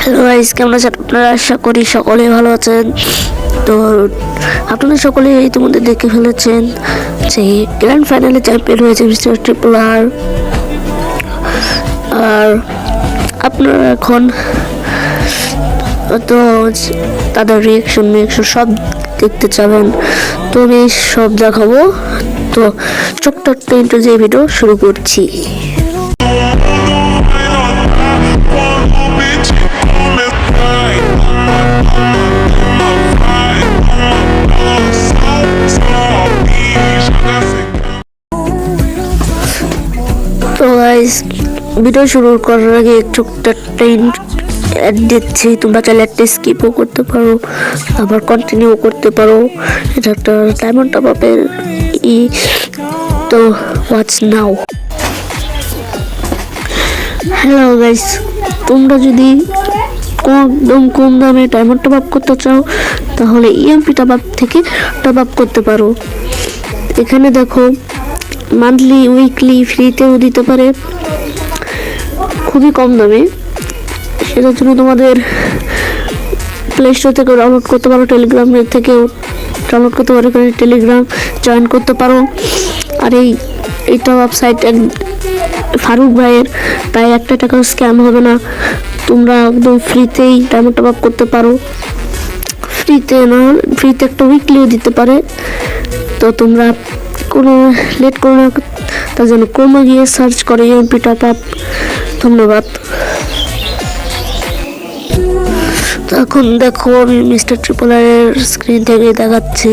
Hello guys, কেমন আছেন আপনারা? আশা করি সকলে ভালো আছেন। তো আপনারা সকলে ইতিমধ্যে দেখে ফেলেছেন যে গ্র্যান্ড ফাইনালে চ্যাম্পিয়ন হয়েছে মিস্টার ট্রিপল আর। আর আপনারা এখন তো তাদের রিয়াকশন সব দেখতে চাবেন, তো আমি সব দেখাবো। তো ছোট্ট একটা যে ভিডিও শুরু করছি। তো গাইস, ভিডিও শুরু করার আগে ছোট্ট একটা অ্যাড দিচ্ছি। তোমরা চাইলে একটা স্কিপও করতে পারো, আবার কন্টিনিউ করতে পারো। এটা একটা ডায়মন্ড টপ আপের তো ওয়াচ নাও। হ্যালো গাইস, তোমরা যদি একদম কম দামে ডায়মন্ড টপ আপ করতে চাও তাহলে ইএমপি টপ আপ থেকে টপ আপ করতে পারো। এখানে দেখো মান্থলি, উইকলি, ফ্রিতেও দিতে পারে খুবই কম দামে। সেটার জন্য তোমাদের প্লে স্টোর থেকে ডাউনলোড করতে পারো, টেলিগ্রামের থেকেও ডাউনলোড করতে পারো, এখানে টেলিগ্রাম জয়েন করতে পারো। আর এই টপ আপ সাইট ফারুক ভাইয়ের, তাই একটা টাকাও স্ক্যাম হবে না। তোমরা একদম ফ্রিতেই ডায়মন্ড টপ আপ করতে পারো। ফ্রিতে একটা উইকলিও দিতে পারে। তো তোমরা কোনো লেট করো না, তার জন্য ক্রোমে গিয়ে সার্চ করে ইএমপি টপ আপ। ধন্যবাদ। এখন দেখো আমি মিস্টার ট্রিপল এর স্ক্রিন থেকে দেখাচ্ছি।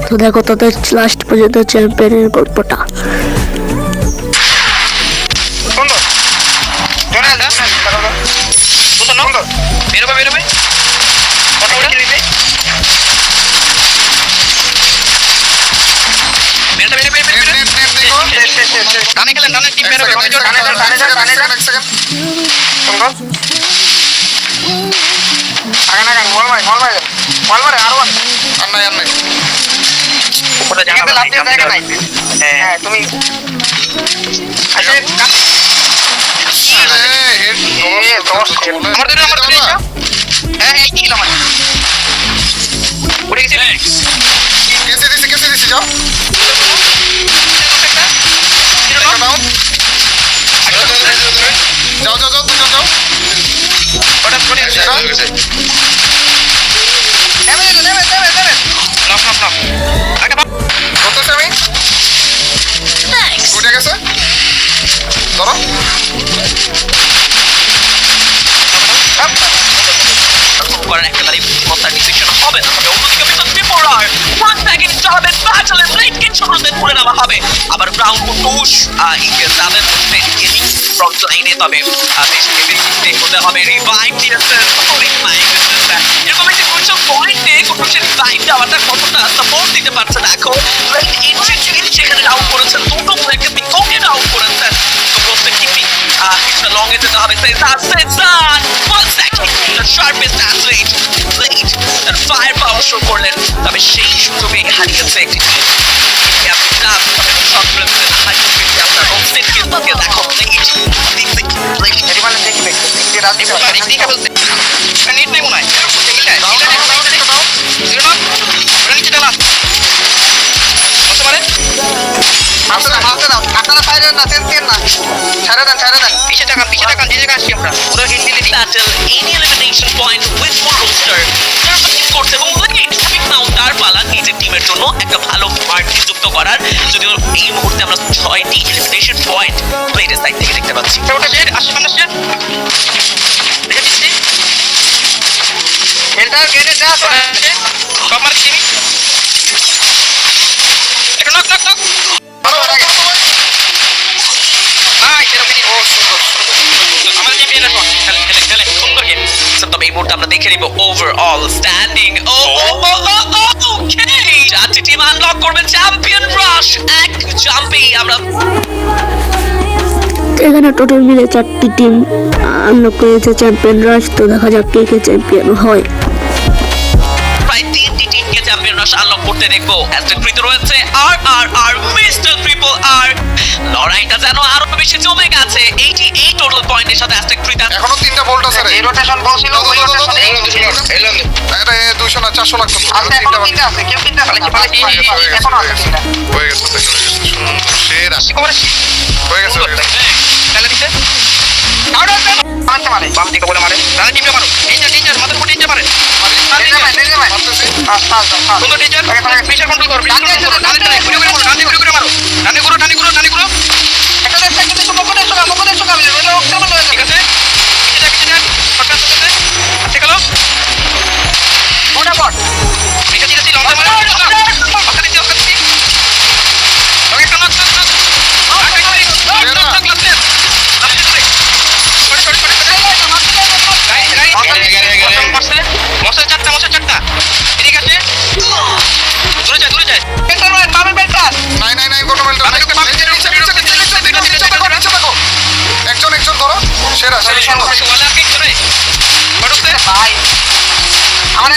তো দেখো তাদের লাস্ট পর্যন্ত চ্যাম্পিয়নের গল্পটা। আবার ব্রাউন কুটুস এগিয়ে যাবেন ফ্রন্ট লাইনে, তবে হতে হবে রিভাইভ দিয়েছেন। এরকম একটি গুরুত্ব পয়েন্টে কুটুসের রিভাইভ দেওয়াটা কতটা সাপোর্ট দিতে পারছে দেখো। সেখানে আউট করেছেন, দুটো একটা পিককে আউট করেছেন। তো প্রত্যেকটি কিছুটা লঙ্গে যেতে হবে। শার্পেস্ট অ্যাথলেট তার ফায়ার পাওয়ার শো করলেন, তবে সেই সুযোগে হারিয়েছে একটি টিমের জন্য একটা ভালো মার্জিন যুক্ত করার। যদিও এই মুহূর্তে আমরা 6টি এলিমিনেশন পয়েন্ট প্লেয়ারের সাইড থেকে দেখতে পাচ্ছি। তবে এই মুহূর্তে আমরা দেখে নিব ওভারঅল স্ট্যান্ডিং। চারটি টিম আনলক করবে চ্যাম্পিয়ন রাশ। এক জাম্পেই আমরা এখানে টোটাল মিলে 4টি টিম আনলক করেছে চ্যাম্পিয়ন রাশ। তো দেখা যাক কে কে চ্যাম্পিয়ন হয়। প্রায় 3টি টিমকে চ্যাম্পিয়ন রাশ আনলক করতে দেখবো। অ্যাজটেক 3 তে রয়েছে আর মিস্টার ট্রিপল আর। লড়াইটা যেন আরো বেশি জমে গেছে। 88 টোটাল পয়েন্টের সাথে অ্যাজটেক 3 টা এখনো 3টা ভোল্ট আছে রে। এই রোটেশন বলছিল ওই রোটেশনে এটা 200 না 400 লাগতো। আছে এখন তিনটা আছে কেউ তিনটা আছে এখন আছে তিনটা হয়ে গেছে সেরা হয়ে গেছে তাহলে দিতে মারতে মারে বাম দিকে বলে মারে। রানা টিপে মারো। ডেঞ্জার মাথার উপর ডেঞ্জার মারে। নেজে ভাই সুন্দর ডেঞ্জার। প্রেসার কন্ট্রোল করো। প্রেসার কন্ট্রোল করো। ডানে ঘুরে ঘুরে মারো। ডানে মারো। ডানে ঘুরো। একটা দেখতে কিন্তু মকদের সঙ্গে আমি এটা কেমন হয়েছে ঠিক আছে। পিছে যা। শটগান চলতেছে। আছে গেল। ওটা বট এটা দিতে লম্বা মারে। অস্কার দিতে। ওকে কামাক। মশার চারটা এদিকে আছে। দূরে যায় বেটার ওয়ান বামে বেটার নাই কোনো মেলটা নাই। নিচে দেখো একজন ধরো সেরা ভাই আমার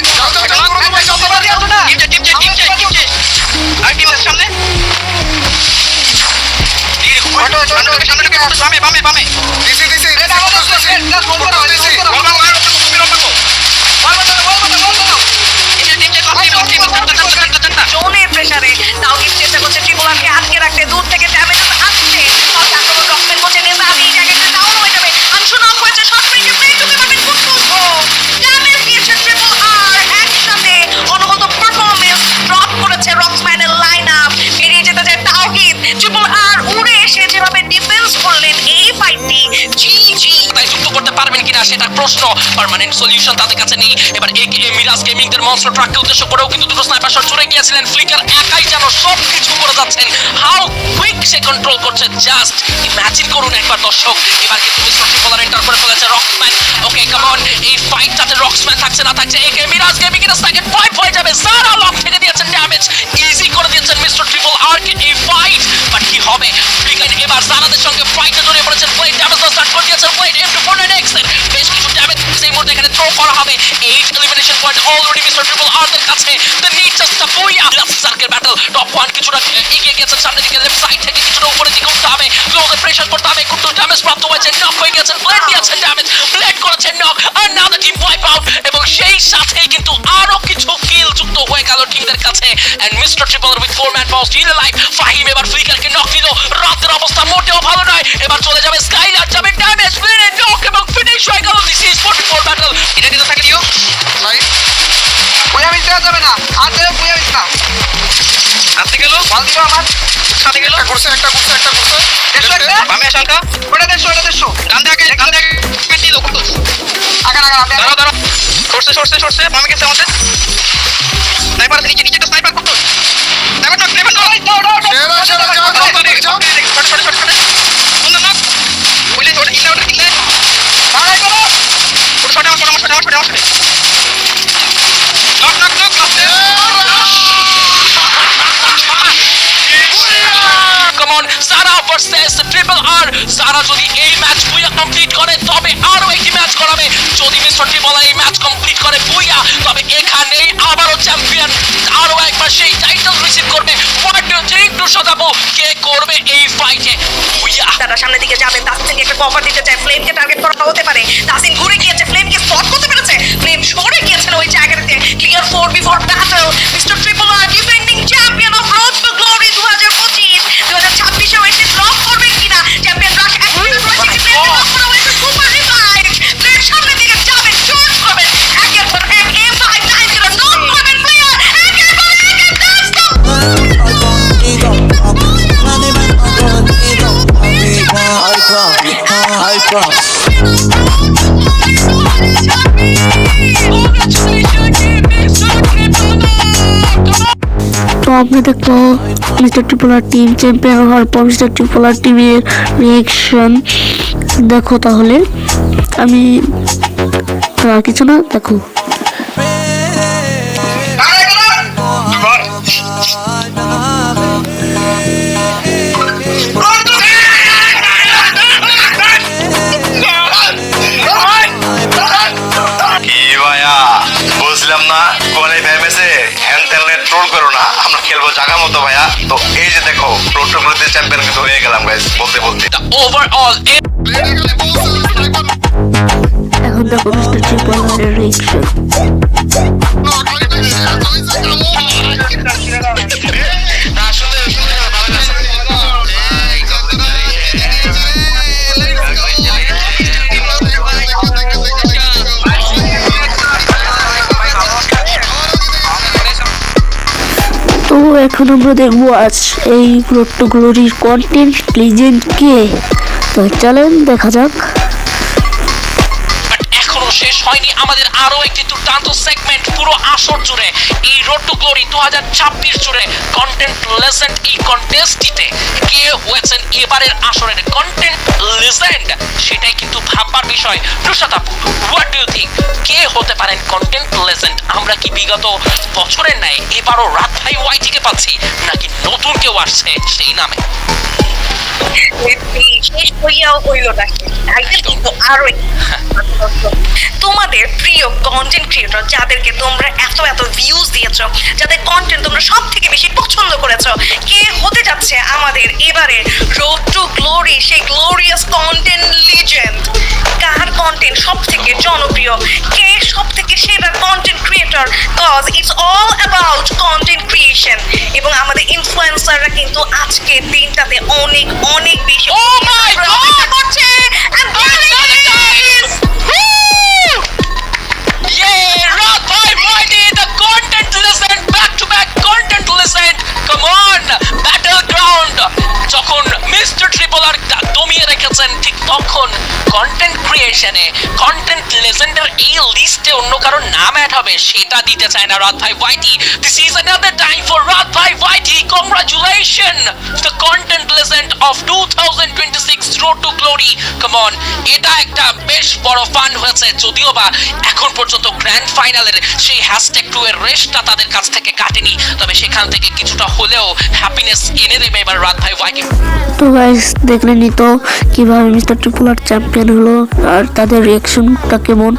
একদম বামে দিছি এটা আমাদের প্লাস বলবো না জোনের প্রেসারে তাওহিদ চেষ্টা করছে ট্রিপলারকে আটকে রাখতে। দূর থেকে ড্যামেজ আসছে। তবে আক্রমণ রকমের করছে নেজা আমি এই জায়গাটা ডাউন হয়ে যাবে। আংশু নক হয়েছে। শর্ট ব্রেকে প্লে ঢুকে পাবেন কুটুস। ড্যামেজ দিয়েছে ট্রিপল আর একসাথে অনুগত পারফরম্যান্স ড্রপ করেছে রক্সম্যানের লাইন আপ। বেরিয়ে যেতে যায় তাওহিদ। ট্রিপল আর উড়ে এসে যেভাবে ডিফেন্স করলেন এই ফাইটটি জি তাই যুক্ত করতে পারবেন কিনা সেটা প্রশ্ন। পার্মানেন্ট সলিউশন তাদের কাছে নেই। এবার একেএম মিরাজ গেমিংদের মনস্টার ট্রাককে উদ্দেশ্য করেও কিন্তু দুটো স্নাইপার শট ছুড়ে গিয়েছিলেন। ফ্লিকার একাই যেন সব কিছু করে যাচ্ছেন। হাউ কুইক সে কন্ট্রোল করছে জাস্ট ইমাজিন করুন একবার দর্শক। এবার কিন্তু মিস্টার ট্রিপলার এন্টার করে ফেলেছে রক্সম্যান। ওকে কাম অন এই ফাইটটাতে রক্সম্যান থাকছে না থাকছে একেএম মিরাজ গেমিং এর সেকেন্ড ফাইট হয়ে যাবে। সারা লক থেকে দিয়েছেন ড্যামেজ। ইজি করে দিয়েছেন মিস্টার ট্রিপল আর কে এই ফাইট। বাট কি হবে ফ্লিকার এবার জারাদের সঙ্গে ফাইটে জড়িয়ে পড়েছেন। প্লেট ড্যামেজ স্টার্ট করে দিয়েছেন। প্লেট M249X এর বেশ কিছু ড্যামেজ সেই মুহূর্তে এখানে থ্রো করা হবে। 8 elimination point already mister triple R এর কাছে। They need just a booyah last circle battle. Top 1 কিছুটা এগিয়ে গেছেন সামনের দিকে। লেফট সাইড থেকে কিছুটা উপরে দিকে উঠতে হবে। ক্লোজে প্রেসার করতে হবে। কুটু ড্যামেজ প্রাপ্ত হয়েছে। নক হয়ে গেছেন। প্লেট দিয়েছেন ড্যামেজ। প্লেট করেছেন নক। আর now the team wipe out. এবং সেই সাথেই কিন্তু আরো কিছু কিল যুক্ত হয়ে গেল টিমদের কাছে। And mister triple with 4 man power still live. Fahim এবার ফ্লিকারকে নক দিল। রাতের অবস্থা মোটেও ভালো নয়। এবার চলে যাবে স্কাইলার যাবে ড্যামেজ প্লেনে নক এবং ফিনিশ হয়ে গেল। This is 44 battle. এটা দিতে থাকে দিও নাই বুয়া মিস দেওয়া যাবে না আর দেবে বুয়া মিস না আসতে গেল বল দিও আমার সাথে গেল একটা করছে দেড়শো একটা বামে আশঙ্কা ওটা দেড়শো ডান দিকে দিল কুটুস আগান দাঁড়াও সরছে বামে গেছে আমাদের স্নাইপার আছে নিচে একটা স্নাইপার কুটুস স্নাইপার নক সেরা যাও সুন্দর নক পুলিশ ওটা ইল্লে দাঁড়াই করো ওটা শট আমার knock Come on, Sara versus Triple R. Sara যদি এই ম্যাচ বুইয়া কমপ্লিট করে তবে আরো একটি ম্যাচ করাবে। যদি মিস্টার ট্রিপল আর এই ম্যাচ কমপ্লিট করে বুইয়া তবে এখানেই আবারও চ্যাম্পিয়ন আরো একবার সেই টাইটেল রিসিভ করবে। একটু সাজাবো কে করবে এই ফাইটে বুইয়া। তারা সামনের দিকে যাবে। তাসিনকে একটা কভার দিতে চায়। ফ্লেমকে টার্গেট করা হতে পারে। তাসিন ঘুরে গিয়েছে। ফ্লেমকে স্পট করতে পেরেছে। ফ্লেম সরে গিয়েছিল ওই জায়গাটাতে। Clear 4v4 battle. Mister triple আর defending champion of road to glory 2025 2026 এ এসে ড্রপ করবেন কিনা। চ্যাম্পিয়ন রাশ একদম রয়েছে। ফ্লেম ড্রপ করা হয়েছে। Super revive. ফ্লেম সামনের দিকে যাবেন। চোট করবেন। একের পর এক M590 নক করবেন প্লেয়ার। একের পর এক টাচডাউন। তো আপনি দেখো মিস্টার ট্রিপল আর টিম চ্যাম্পিয়ন হওয়ার পর মিস্টার ট্রিপল আর টিমের রিয়েকশন দেখো। তাহলে আমি কিছু না দেখো। কি ভাইয়া বুঝলাম না কোনে ভেবেছে হ্যান্ডেলের খেলবো জায়গা মতো ভাইয়া। তো এই যে দেখো প্রোটোগুলোতে চ্যাম্পিয়ন কিন্তু হয়ে গেলাম গাইস বলতে বলতে। The overall এখন দেখো মিস্টার ট্রিপল আরের রিয়েকশন। তো এখন আমরা দেখবো আজ এই রোড টু গ্লোরির কন্টেন্ট লিজেন্ড কে। তো চলেন দেখা যাক। বাট এখনো শেষ হয়নি আমাদের আরো একটি দুর্দান্ত সেগমেন্ট পুরো আসর জুড়ে এই রোড টু গ্লোরি 2026 জুড়ে কন্টেন্ট লেজেন্ড এই কন্টেস্টটিতে কে হয়েছেন এবারের আসরের কন্টেন্ট লেজেন্ড সেটাই কিন্তু ভাববার বিষয়। প্রসাদ আপু, হোয়াট ডু ইউ থিঙ্ক কে হতে পারেন কন্টেন্ট লেজেন্ড? আমরা কি বিগত বছরের ন্যায় এবারও রাত ভাই ওয়াইটিকে পাচ্ছি নাকি নতুন কেউ আসছে সেই নামে? শেষ হইয়াও হইল নাকি একদিন কিন্তু আরো তোমাদের প্রিয় কন্টেন্ট ক্রিয়েটর যাদেরকে তোমরা এত এত ভিউজ দিয়েছো, যাদের কন্টেন্ট তোমরা সব থেকে বেশি পছন্দ করেছো, কে হতে যাচ্ছে আমাদের এবারে রোড টু গ্লোরি সেই গ্লোরিয়াস কন্টেন্ট লিজেন্ড? কার কন্টেন্ট সব থেকে জনপ্রিয়? কে সব থেকে সেরা content creator? Cause it's all about content creation. এবং আমাদের ইনফ্লুয়েন্সাররা কিন্তু আজকের দিনটাতে অনেক অনেক বেশি Oh my God! করছে। And there it is! Yeah, Raat Bhai Whitey, the content legend, back-to-back content legend. Come on, battleground. যখন মিস্টার ট্রিপল আর দমিয়ে রেখেছেন ঠিক তখন কন্টেন্ট ক্রিয়েশনে কন্টেন্ট লেজেন্ডের এই লিস্টে অন্য কারোর নাম অ্যাড হবে সেটা দিতে চায় না Raat Bhai YT. This is another time for Raat Bhai YT. Congratulation the content legend of 2026 road to glory. Come on, এটা একটা বেশ বড় ফান হয়েছে, যদিও বা এখন পর্যন্ত গ্র্যান্ড ফাইনালের সেই হ্যাশট্যাগ 2 এর রেশটা তাদের কাছ থেকে কাটেনি, তবে সেখান থেকে কিছুটা হলেও হ্যাপিনেস এনে দেবে এবার রাত ভাই ওয়াইটি। তো গাইস দেখলেনই তো কিভাবে মিস্টার ট্রিপল আর চ্যাম্পিয়ন হলো আর তাদের রিয়াকশনটা কেমন।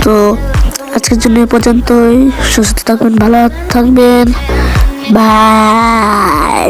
তো আজকের জন্য এ পর্যন্তই। সুস্থ থাকবেন, ভালো থাকবেন, বাই।